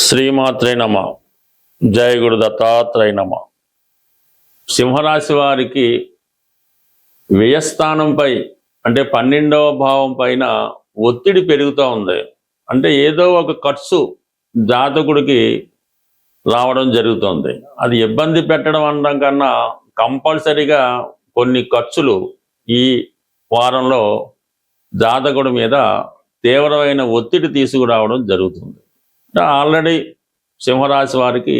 శ్రీమాత్రే నమ. జయ గురు దత్తాత్రేయ నమ. సింహరాశి వారికి వ్యయస్థానంపై అంటే 12వ భావం పైన ఒత్తిడి పెరుగుతూ ఉంది. అంటే ఏదో ఒక ఖర్చు జాతకుడికి రావడం జరుగుతుంది. అది ఇబ్బంది పెట్టడం అనడం కన్నా కంపల్సరీగా కొన్ని ఖర్చులు ఈ వారంలో జాతకుడి మీద తీవ్రమైన ఒత్తిడి తీసుకురావడం జరుగుతుంది. ఆల్రెడీ సింహరాశి వారికి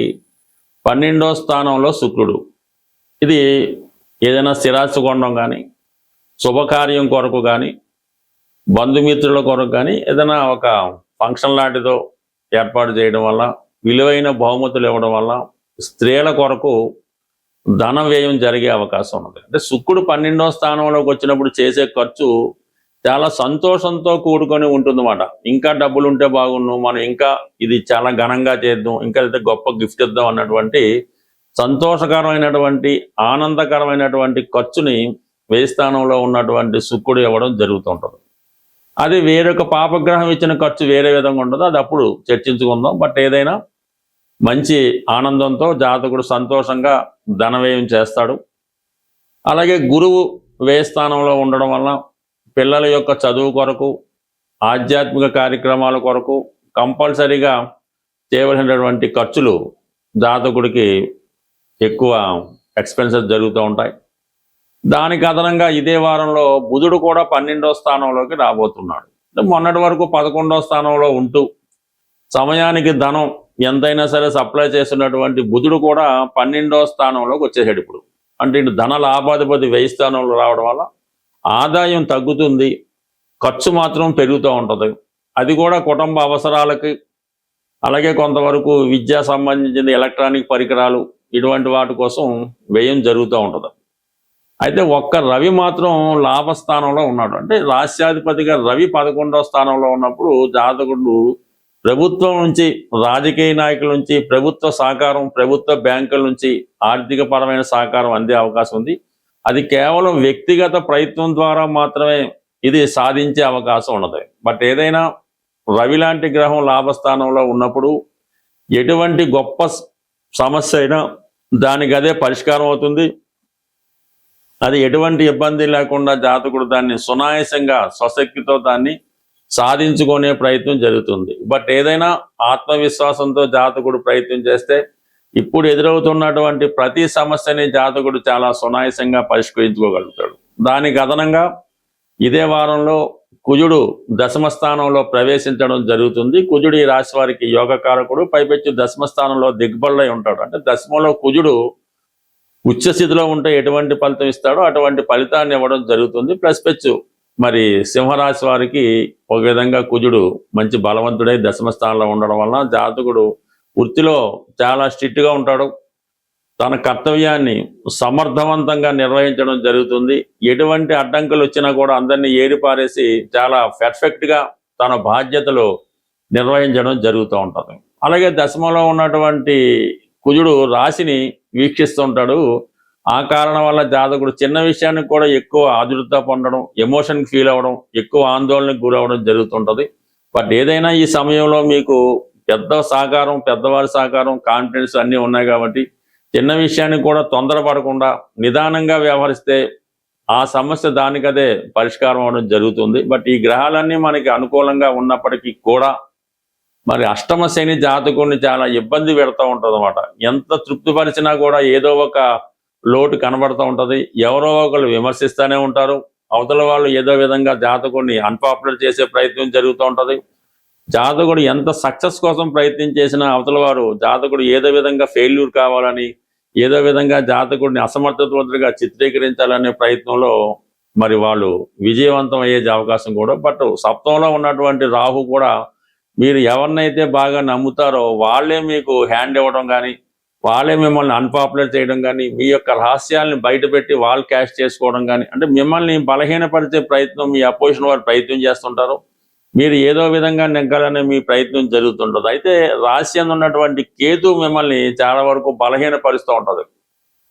12వ స్థానంలో శుక్రుడు. ఇది ఏదైనా స్థిరాస్తి కొనడం కానీ, శుభకార్యం కొరకు కానీ, బంధుమిత్రుల కొరకు కానీ ఏదైనా ఒక ఫంక్షన్ లాంటిదో ఏర్పాటు చేయడం వల్ల, విలువైన బహుమతులు ఇవ్వడం వల్ల స్త్రీల కొరకు ధన వ్యయం జరిగే అవకాశం ఉన్నది. అంటే శుక్రుడు 12వ స్థానంలోకి వచ్చినప్పుడు చేసే ఖర్చు చాలా సంతోషంతో కూడుకొని ఉంటుందన్నమాట. ఇంకా డబ్బులు ఉంటే బాగుండు, మనం ఇంకా ఇది చాలా ఘనంగా చేద్దాం, ఇంకా అయితే గొప్ప గిఫ్ట్ ఇద్దాం అన్నటువంటి సంతోషకరమైనటువంటి ఆనందకరమైనటువంటి ఖర్చుని వ్యయ స్థానంలో ఉన్నటువంటి శుక్రుడు ఇవ్వడం జరుగుతుంటుంది. అది వేరొక పాపగ్రహం ఇచ్చిన ఖర్చు వేరే విధంగా ఉంటుంది, అది అప్పుడు చర్చించుకుందాం. బట్ ఏదైనా మంచి ఆనందంతో జాతకుడు సంతోషంగా ధన వ్యయం చేస్తాడు. అలాగే గురువు వ్యయ స్థానంలో ఉండడం వల్ల పిల్లల యొక్క చదువు కొరకు, ఆధ్యాత్మిక కార్యక్రమాల కొరకు కంపల్సరీగా చేయవలసినటువంటి ఖర్చులు జాతకుడికి ఎక్కువ ఎక్స్పెన్సెస్ జరుగుతూ ఉంటాయి. దానికి అదనంగా ఇదే వారంలో బుధుడు కూడా 12వ స్థానంలోకి రాబోతున్నాడు. మొన్నటి వరకు 11వ స్థానంలో ఉంటూ సమయానికి ధనం ఎంతైనా సరే సప్లై చేస్తున్నటువంటి బుధుడు కూడా 12వ స్థానంలోకి వచ్చేసాడు ఇప్పుడు. అంటే ఇటు ధన లాభాధిపతి వ్యయ స్థానంలో రావడం వల్ల ఆదాయం తగ్గుతుంది, ఖర్చు మాత్రం పెరుగుతూ ఉంటుంది. అది కూడా కుటుంబ అవసరాలకి, అలాగే కొంతవరకు విద్యా సంబంధించిన ఎలక్ట్రానిక్ పరికరాలు ఇటువంటి వాటి కోసం వ్యయం జరుగుతూ ఉంటుంది. అయితే ఒక్క రవి మాత్రం లాభస్థానంలో ఉన్నాడు. అంటే రాష్ట్రాధిపతిగా రవి 11వ స్థానంలో ఉన్నప్పుడు జాతకుడు ప్రభుత్వం నుంచి, రాజకీయ నాయకుల నుంచి, ప్రభుత్వ సహకారం, ప్రభుత్వ బ్యాంకుల నుంచి ఆర్థిక పరమైన సహకారం అందే అవకాశం ఉంది. అది కేవలం వ్యక్తిగత ప్రయత్నం ద్వారా మాత్రమే ఇది సాధించే అవకాశం ఉన్నది. బట్ ఏదైనా రవి లాంటి గ్రహం లాభస్థానంలో ఉన్నప్పుడు ఎటువంటి గొప్ప సమస్య అయినా దానికి అదే పరిష్కారం అవుతుంది. అది ఎటువంటి ఇబ్బంది లేకుండా జాతకుడు దాన్ని సునాయాసంగా స్వశక్తితో దాన్ని సాధించుకునే ప్రయత్నం జరుగుతుంది. బట్ ఏదైనా ఆత్మవిశ్వాసంతో జాతకుడు ప్రయత్నం చేస్తే ఇప్పుడు ఎదురవుతున్నటువంటి ప్రతి సమస్యని జాతకుడు చాలా సునాయాసంగా పరిష్కరించుకోగలుగుతాడు. దానికి అదనంగా ఇదే వారంలో కుజుడు 10వ స్థానంలో ప్రవేశించడం జరుగుతుంది. కుజుడు ఈ రాశి వారికి యోగకారకుడు, పైపెచ్చు 10వ స్థానంలో దిగ్బలుడై ఉంటాడు. అంటే 10మలో కుజుడు ఉచ్చస్థితిలో ఉంటే ఎటువంటి ఫలితం ఇస్తాడో అటువంటి ఫలితాన్ని ఇవ్వడం జరుగుతుంది. ప్లస్ పెచ్చు మరి సింహరాశి వారికి ఒక విధంగా కుజుడు మంచి బలవంతుడై 10వ స్థానంలో ఉండడం వల్ల జాతకుడు వృత్తిలో చాలా స్ట్రిక్ట్గా ఉంటాడు. తన కర్తవ్యాన్ని సమర్థవంతంగా నిర్వహించడం జరుగుతుంది. ఎటువంటి అడ్డంకులు వచ్చినా కూడా అందరినీ ఏరిపారేసి చాలా పర్ఫెక్ట్గా తన బాధ్యతలు నిర్వహించడం జరుగుతూ ఉంటుంది. అలాగే 10మలో ఉన్నటువంటి కుజుడు రాశిని వీక్షిస్తుంటాడు. ఆ కారణం వల్ల జాతకుడు చిన్న విషయానికి కూడా ఎక్కువ ఆదుర్త పొందడం, ఎమోషన్కి ఫీల్ అవ్వడం, ఎక్కువ ఆందోళనకు గురవడం జరుగుతుంటుంది. బట్ ఏదైనా ఈ సమయంలో మీకు పెద్ద సహకారం, పెద్దవారి సహకారం, కాన్ఫిడెన్స్ అన్నీ ఉన్నాయి కాబట్టి చిన్న విషయానికి కూడా తొందరపడకుండా నిదానంగా వ్యవహరిస్తే ఆ సమస్య దానికదే పరిష్కారం అవడం జరుగుతుంది. బట్ ఈ గ్రహాలన్నీ మనకి అనుకూలంగా ఉన్నప్పటికీ కూడా మరి అష్టమ శని జాతకుడిని చాలా ఇబ్బంది పెడతా ఉంటుంది అన్నమాట. ఎంత తృప్తిపరిచినా కూడా ఏదో ఒక లోటు కనబడుతూ ఉంటుంది. ఎవరో ఒకరు విమర్శిస్తూనే ఉంటారు. అవతల వాళ్ళు ఏదో విధంగా జాతకుడిని అన్పాపులర్ చేసే ప్రయత్నం జరుగుతూ ఉంటుంది. జాతకుడు ఎంత సక్సెస్ కోసం ప్రయత్నం చేసినా అవతల వారు జాతకుడు ఏదో విధంగా ఫెయిల్యూర్ కావాలని, ఏదో విధంగా జాతకుడిని అసమర్థవంతుడిగా చిత్రీకరించాలనే ప్రయత్నంలో మరి వాళ్ళు విజయవంతం అయ్యే అవకాశం కూడా. బట్ సప్తమంలో ఉన్నటువంటి రాహు కూడా మీరు ఎవరినైతే బాగా నమ్ముతారో వాళ్ళే మీకు హ్యాండ్ ఇవ్వడం కానీ, వాళ్ళే మిమ్మల్ని అన్పాపులర్ చేయడం కానీ, మీ యొక్క రహస్యాలను బయటపెట్టి వాళ్ళు క్యాష్ చేసుకోవడం కానీ, అంటే మిమ్మల్ని బలహీనపరిచే ప్రయత్నం మీ అపోజిషన్ వారు ప్రయత్నం చేస్తుంటారు. మీరు ఏదో విధంగా నెగ్గాలనే మీ ప్రయత్నం జరుగుతుంటుంది. అయితే రాశి ఉన్నటువంటి కేతు మిమ్మల్ని చాలా వరకు బలహీనపరుస్తూ ఉంటుంది.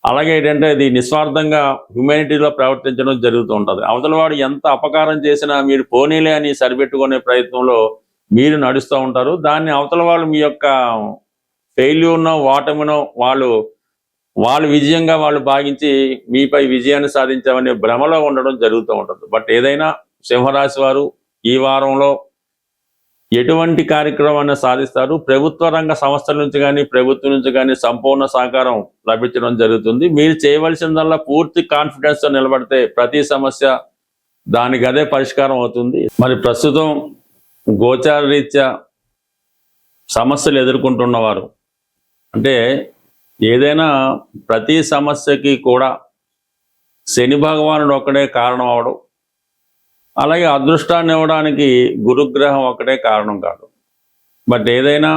అలాగే ఏంటంటే ఇది నిస్వార్థంగా హ్యుమానిటీలో ప్రవర్తించడం జరుగుతూ ఉంటుంది. అవతల వాడు ఎంత అపకారం చేసినా మీరు పోనీలే అని సరిపెట్టుకునే ప్రయత్నంలో మీరు నడుస్తూ ఉంటారు. దాన్ని అవతల వాళ్ళు మీ యొక్క ఫెయిల్యూర్నో ఓటమినో వాళ్ళు విజయంగా వాళ్ళు భావించి మీపై విజయాన్ని సాధించామనే భ్రమలో ఉండడం జరుగుతూ ఉంటుంది. బట్ ఏదైనా సింహరాశి వారు ఈ వారంలో ఎటువంటి కార్యక్రమాన్ని సాధిస్తారు. ప్రభుత్వ రంగ సంస్థల నుంచి కానీ ప్రభుత్వం నుంచి కానీ సంపూర్ణ సహకారం లభించడం జరుగుతుంది. మీరు చేయవలసిందల్లా పూర్తి కాన్ఫిడెన్స్ తో నిలబడితే ప్రతి సమస్య దానికి అదే పరిష్కారం అవుతుంది. మరి ప్రస్తుతం గోచార రీత్యా సమస్యలు ఎదుర్కొంటున్నవారు, అంటే ఏదైనా ప్రతి సమస్యకి కూడా శని భగవానుడు ఒక్కడే కారణం అవడం, అలాగే అదృష్టాన్ని ఇవ్వడానికి గురుగ్రహం ఒకటే కారణం కాదు. బట్ ఏదైనా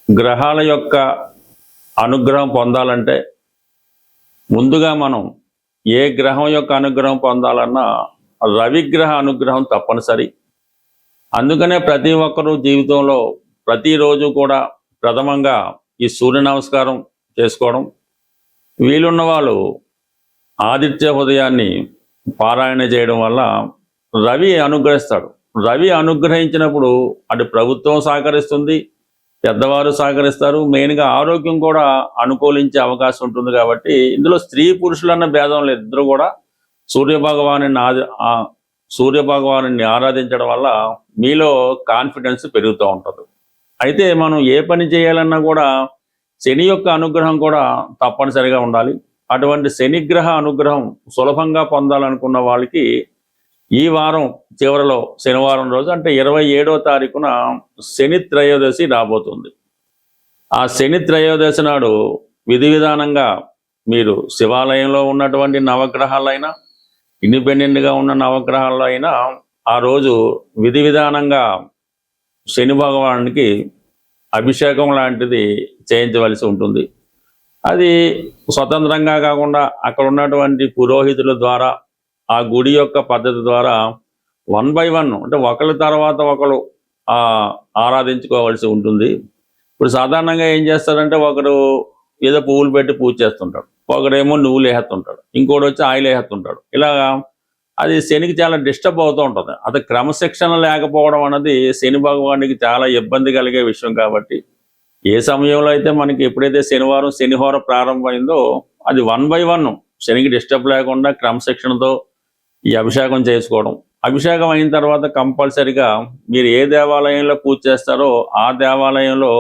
గ్రహాల యొక్క అనుగ్రహం పొందాలంటే ముందుగా మనం ఏ గ్రహం యొక్క అనుగ్రహం పొందాలన్నా రవిగ్రహ అనుగ్రహం తప్పనిసరి. అందుకనే ప్రతి ఒక్కరూ జీవితంలో ప్రతిరోజు కూడా ప్రథమంగా ఈ సూర్య నమస్కారం చేసుకోవడం, వీలున్న వాళ్ళు ఆదిత్య హృదయాన్ని పారాయణ చేయడం వల్ల రవి అనుగ్రహిస్తాడు. రవి అనుగ్రహించినప్పుడు అటు ప్రభుత్వం సహకరిస్తుంది, పెద్దవారు సహకరిస్తారు, మెయిన్గా ఆరోగ్యం కూడా అనుకూలించే అవకాశం ఉంటుంది. కాబట్టి ఇందులో స్త్రీ పురుషులన్న భేదం లేదు, ఇద్దరు కూడా సూర్య భగవాను ఆరాధించడం వల్ల మీలో కాన్ఫిడెన్స్ పెరుగుతూ ఉంటుంది. అయితే మనం ఏ పని చేయాలన్నా కూడా శని యొక్క అనుగ్రహం కూడా తప్పనిసరిగా ఉండాలి. అటువంటి శనిగ్రహ అనుగ్రహం సులభంగా పొందాలనుకున్న వాళ్ళకి ఈ వారం చివరిలో శనివారం రోజు అంటే 27వ తారీఖున శని త్రయోదశి రాబోతుంది. ఆ శని త్రయోదశి నాడు విధి విధానంగా మీరు శివాలయంలో ఉన్నటువంటి నవగ్రహాలైనా ఇండిపెండెంట్గా ఉన్న నవగ్రహాల్లో అయినా ఆ రోజు విధి విధానంగా శని భగవానునికి అభిషేకం లాంటిది చేయించవలసి ఉంటుంది. అది స్వతంత్రంగా కాకుండా అక్కడ ఉన్నటువంటి పురోహితుల ద్వారా ఆ గుడి యొక్క పద్ధతి ద్వారా 1 by 1 అంటే ఒకరి తర్వాత ఒకరు ఆరాధించుకోవాల్సి ఉంటుంది. ఇప్పుడు సాధారణంగా ఏం చేస్తారంటే ఒకరు ఏదో పువ్వులు పెట్టి పూజ చేస్తుంటాడు, ఒకడేమో నువ్వులు వేస్తుంటాడు, ఇంకోటి వచ్చి ఆయిల్ వేస్తుంటాడు. ఇలాగా అది శనికి చాలా డిస్టర్బ్ అవుతూ ఉంటుంది. అది క్రమశిక్షణ లేకపోవడం అన్నది శని భగవానికి చాలా ఇబ్బంది కలిగే విషయం. కాబట్టి ఏ సమయంలో అయితే మనకి ఎప్పుడైతే శనివారం శనిహోర ప్రారంభమైందో అది 1 by 1 శనికి డిస్టర్బ్ లేకుండా క్రమశిక్షణతో ఈ అభిషేకం చేసుకోవడం. అభిషేకం అయిన తర్వాత కంపల్సరిగా మీరు ఏ దేవాలయంలో పూజ చేస్తారో ఆ దేవాలయంలో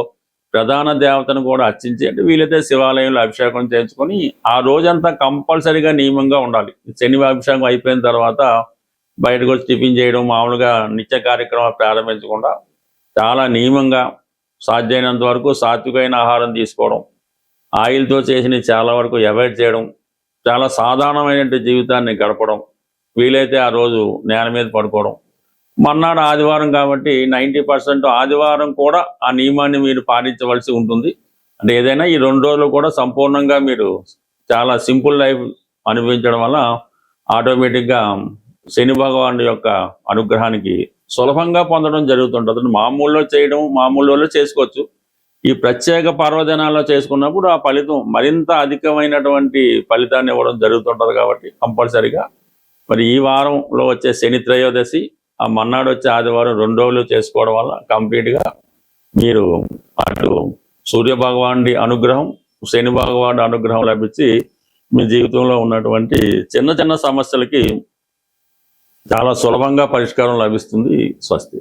ప్రధాన దేవతను కూడా అర్చించి, అంటే వీలైతే శివాలయంలో అభిషేకం చేయించుకొని ఆ రోజంతా కంపల్సరిగా నియమంగా ఉండాలి. శని అభిషేకం అయిపోయిన తర్వాత బయటకు వచ్చి టిఫిన్ చేయడం, మామూలుగా నిత్య కార్యక్రమాలు ప్రారంభించకుండా చాలా నియమంగా సాధ్యమైనంత వరకు సాత్వికమైన ఆహారం తీసుకోవడం, ఆయిల్తో చేసిన చాలా వరకు అవాయిడ్ చేయడం, చాలా సాధారణమైన జీవితాన్ని గడపడం, వీలైతే ఆ రోజు నేల మీద పడుకోవడం. మర్నాడు ఆదివారం కాబట్టి 90% ఆదివారం కూడా ఆ నియమాన్ని మీరు పాటించవలసి ఉంటుంది. అంటే ఏదైనా ఈ 2 రోజులు కూడా సంపూర్ణంగా మీరు చాలా సింపుల్ లైఫ్ అనుభవించడం వల్ల ఆటోమేటిక్గా శని భగవానుడి యొక్క అనుగ్రహానికి సులభంగా పొందడం జరుగుతుంటుంది. మామూలులో చేసుకోవచ్చు. ఈ ప్రత్యేక పర్వదినాల్లో చేసుకున్నప్పుడు ఆ ఫలితం మరింత అధికమైనటువంటి ఫలితాన్ని ఇవ్వడం జరుగుతుంటుంది. కాబట్టి కంపల్సరిగా మరి ఈ వారంలో వచ్చే శని త్రయోదశి, ఆ మన్నాడు వచ్చే ఆదివారం 2 రోజులు చేసుకోవడం వల్ల కంప్లీట్గా మీరు అటు సూర్య భగవానుడి అనుగ్రహం, శని భగవానుడి అనుగ్రహం లభించి మీ జీవితంలో ఉన్నటువంటి చిన్న చిన్న సమస్యలకి చాలా సులభంగా పరిష్కారం లభిస్తుంది. స్వస్తి.